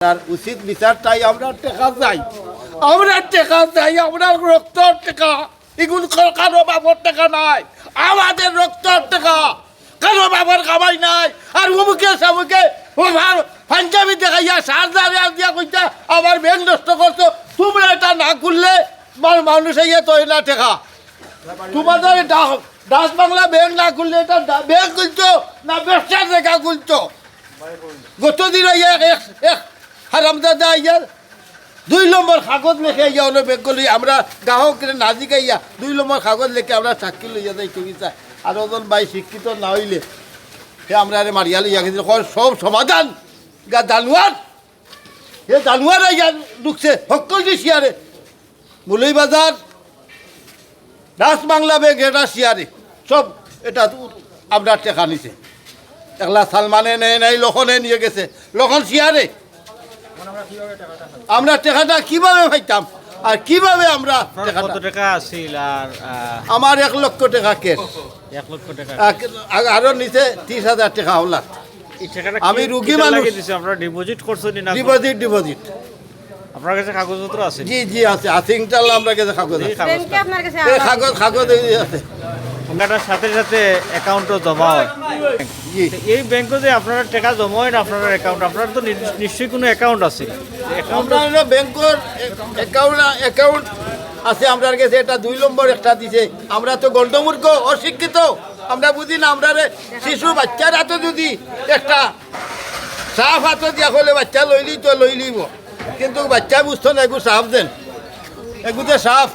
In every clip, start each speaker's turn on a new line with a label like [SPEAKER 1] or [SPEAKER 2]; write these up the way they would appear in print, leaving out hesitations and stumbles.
[SPEAKER 1] তার উচিত বিচারটাই আমরা টেকা চাই, আমরা টেকা চাই, আমরা রক্তর টেকা। এগুলো কারো বাবার টাকা নাই, আমাদের রক্তর টাকা। কারো বাবার কামাই নাই। আর অমুকে সামুকে পাঞ্জাবি দেখাইয়া সারদারে দিয়া কইতা আমার ব্যাংক নষ্ট করছো। তোমরা এটা না করলে মানুষ ইয়ে তো না টেকা। তোমাদের ডাচ বাংলা ব্যাংক না করলে এটা ব্যাংক খুলছো না ব্যবসার জায়গা খুলছো। গতদিন এক হারামদাদা ইয়ার 2 নম্বর কাগজ লেখে ইয়া অন্য ব্যাংক করলি আমরা গ্রাহক না জিগাইয়া 2 নম্বর কাগজ লেখে আমরা চাকরি লইয়া যাই কবিতা। আর ওজন ভাই শিক্ষিত না হইলে সে আমরা মারিয়া লইয়া গেছিল সব সমাধান জানুয়ার এ জানুয়ার ইয়া ঢুকছে সকল শিয়ারে মুলইবাজার ডাচ বাংলা ব্যাংক এটা শিয়ারে সব এটা আমরা টেকা নিছে। একলা সালমানে নেয় নাই, লখনে নিয়ে গেছে, লখন শিয়ারে। আমরা টাকাটা কিভাবে পাইতাম আর কিভাবে আমরা
[SPEAKER 2] কত টাকা আছিল? আর
[SPEAKER 1] আমার 1 লক্ষ টাকা ক্যাশ,
[SPEAKER 2] 1 লক্ষ টাকা
[SPEAKER 1] আরো নিচে 30,000 টাকা হলা।
[SPEAKER 2] এই টাকাটা
[SPEAKER 1] আমি রুগী মানুষ,
[SPEAKER 2] আপনারা ডিপোজিট করছেন না?
[SPEAKER 1] ডিপোজিট
[SPEAKER 2] আপনার কাছে কাগজপত্র আছে?
[SPEAKER 1] জি জি আছে, ইনশাআল্লাহ আমরা কাছে কাগজ আছে, কাগজ আছে।
[SPEAKER 2] ওনাটার সাথে সাথে অ্যাকাউন্টও জমা হয়।
[SPEAKER 1] জি
[SPEAKER 2] এই ব্যাংকে যে আপনারা টাকা জমা হয় না আপনার অ্যাকাউন্ট, আপনার তো নিশ্চয়ই কোনো অ্যাকাউন্ট আছে।
[SPEAKER 1] আমরা ব্যাংকের অ্যাকাউন্ট আছে আমার কাছে, এটা 2 নম্বর একটা দিছে। আমরা তো গন্ডমূর্খ অশিক্ষিত, আমরা বুঝি না। আমরা শিশু বাচ্চার হাতে যদি একটা সাফ হাতে দিয়া হলে বাচ্চা লইলি তো লইলিব, কিন্তু বাচ্চা বুঝতো না এগু সাফ দেন, এগুতে সাফ।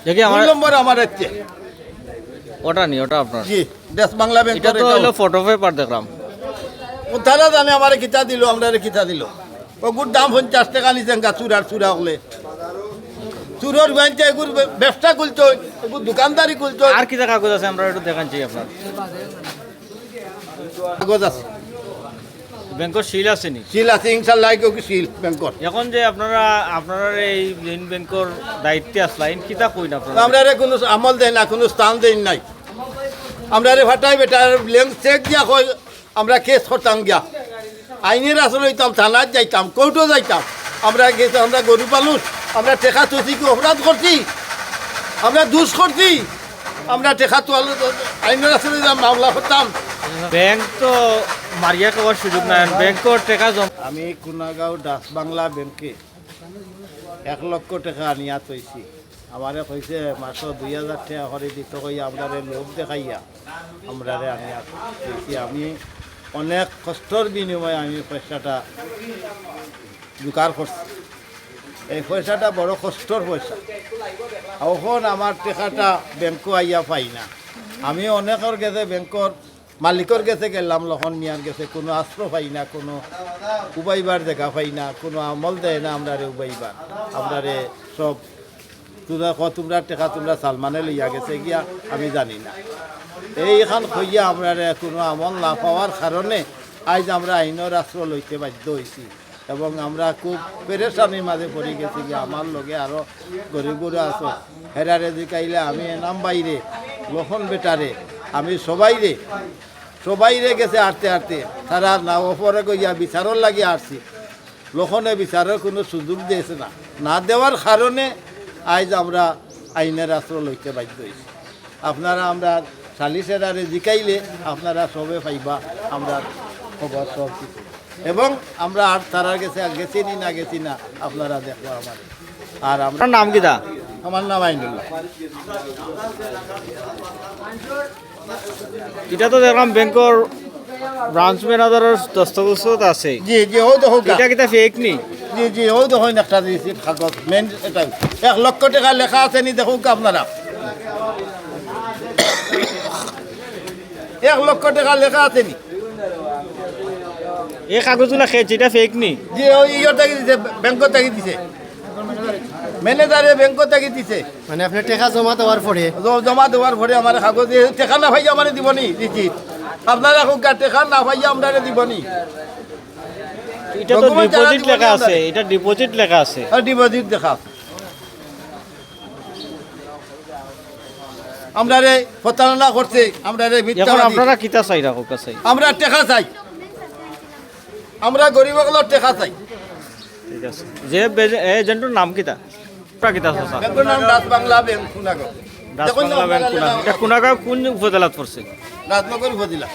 [SPEAKER 2] দেখি
[SPEAKER 1] 2 নম্বর আমার হচ্ছে
[SPEAKER 2] ওটা নি, ওটা আপনার।
[SPEAKER 1] জি দেশ বাংলা ব্যাংক।
[SPEAKER 2] এটা তো হলো ফটো পেপার দেখলাম।
[SPEAKER 1] তারা জানে আমার কিতা দিল, আমরা কিতা দিল। ওগুর দাম 50 টাকা নিছেন গা চূড়া হলে। চুরোর ব্যাংকে এগুর ব্যবসা খুলতো, এগুর দোকানদারি খুলতো।
[SPEAKER 2] আর কি কাগজ আছে আমরা একটু দেখাচ্ছি আপনার?
[SPEAKER 1] কাগজ আছে,
[SPEAKER 2] ব্যাংকের সিল আছে নি?
[SPEAKER 1] সিল আছে ইনশাআল্লাহ, সিল ব্যাংকর।
[SPEAKER 2] এখন যে আপনারা এই ব্যাংকের দায়িত্বে আসলেন, কিতা কইন আপনারা?
[SPEAKER 1] আমরা কোনো আমল দেয় না, কোনো স্থান দেয় নাই। আমরা ফাটাই বেটা ব্ল্যাঙ্ক চেক দিয়া কই আমরা কেস করতাম গিয়া, আইনের আসলে হইতাম, থানায় যাইতাম, কোর্টও যাইতাম। আমরা গেছি, আমরা গরিব মানুষ, আমরা টেকা তুলছি কি অপরাধ করছি, আমরা দুষ করছি। আমরা টেকা তো আইনের আসলে মামলা করতাম।
[SPEAKER 2] ব্যাংক তো মারিয়া খাওয়ার সুযোগ নাই, ব্যাংকের টাকা জমা।
[SPEAKER 1] আমি কুনাগাঁও ডাচ বাংলা ব্যাংকে 1 লক্ষ টাকা আনিয়া তৈছি। আমারে কইছে মাসে 2000 টাকা করে দিতে কই, আমরা লোক দেখাইয়া আমরা আনিয়া তৈছি। আমি অনেক কষ্টর বিনিময়ে আমি পয়সাটা জোগাড় করছি। এই পয়সাটা বড় কষ্টর পয়সা। এখন আমার টাকাটা ব্যাংকও আইয়া পাই না। আমি অনেকের গেছে ব্যাংকর মালিকর গেছে গেলাম, লখন মিয়ার গেছে, কোনো আশ্রয় পাই না, কোনো উবাইবার জায়গা পাই না, কোনো আমল দেয় না আমরা উবাইবার। আমরা সব তোমরা টাকা তোমরা সালমানে লইয়া গেছে গিয়া আমি জানি না। এইখান হইয়া আমরা কোনো আমল না পাওয়ার কারণে আজ আমরা আইনের আশ্রয় লইতে বাধ্য হয়েছি এবং আমরা খুব পেরেশানির মাঝে পড়ে গেছি। গিয়া আমার লগে আরও গরিব গরু আছে, হেরারে জিকাইলে আমি এনাম বাইরে লখন বেটারে আমি সবাইরে গেছে আটতে তারা না ওপরে গিয়া বিচারর লাগিয়ে আসছি। লখনে বিচারের কোনো সুযোগ দিয়েছে না দেওয়ার কারণে আজ আমরা আইনের আশ্রয় লইতে বাধ্য হয়েছি। আপনারা আমরা সালিসেরারে জিকাইলে আপনারা সবে পাইবা আমরা খবর সব কিছু, এবং আমরা আর তারা গেছি না আপনারা দেখবো আমার। আর আমরা
[SPEAKER 2] নাম কি দা?
[SPEAKER 1] আমার নাম আইনুল্লাহ।
[SPEAKER 2] এটা তো দেখলাম ব্যাংকের ব্রাঞ্চ ম্যানেজারের দস্তখত আছে।
[SPEAKER 1] জি জি ও দেখো,
[SPEAKER 2] এটা কিটা ফেক নি?
[SPEAKER 1] জি জি ও দেখুন একটা দিয়েছি কাগজ, মেন এটা 1 লক্ষ টাকা লেখা আছে নি, দেখুন আপনারা 1 লক্ষ টাকা লেখা আছে নি।
[SPEAKER 2] এই কাগজগুলো খেয়েছে, এটা ফেক নি?
[SPEAKER 1] জি ওই ইয়ে থেকে দিছে, ব্যাংক থেকে দিছে, ম্যানেজারে ব্যাংক থেকে দিছে।
[SPEAKER 3] মানে আপনি টাকা জমা দেওয়ার পরে
[SPEAKER 1] দেওয়ার পরে আমার কাগজ টাকা না ভাইয়া আমার দিবনি দিচ্ছি। আপনারা টাকা না ভাইয়া আমরা দিবনি।
[SPEAKER 2] এটা তো ডিপোজিট লেখা আছে, এটা ডিপোজিট লেখা আছে।
[SPEAKER 1] ডিপোজিট দেখা আমরা প্রতারণা করছে, আমরা
[SPEAKER 2] এখন আপনারা কিতা চাই রাখো কাছে?
[SPEAKER 1] আমরা টাকা চাই, আমরা গরিব টাকা চাই।
[SPEAKER 2] ঠিক আছে যে এজেন্টর নাম কিতা কিতা চাচা
[SPEAKER 1] ব্যাংকের নাম Dutch Bangla bank Sonagaon
[SPEAKER 2] Das Bangla bank কোনা এটা কোনাগাঁও কোন উপজেলাত পড়ছে
[SPEAKER 1] রাজনগর উপজেলা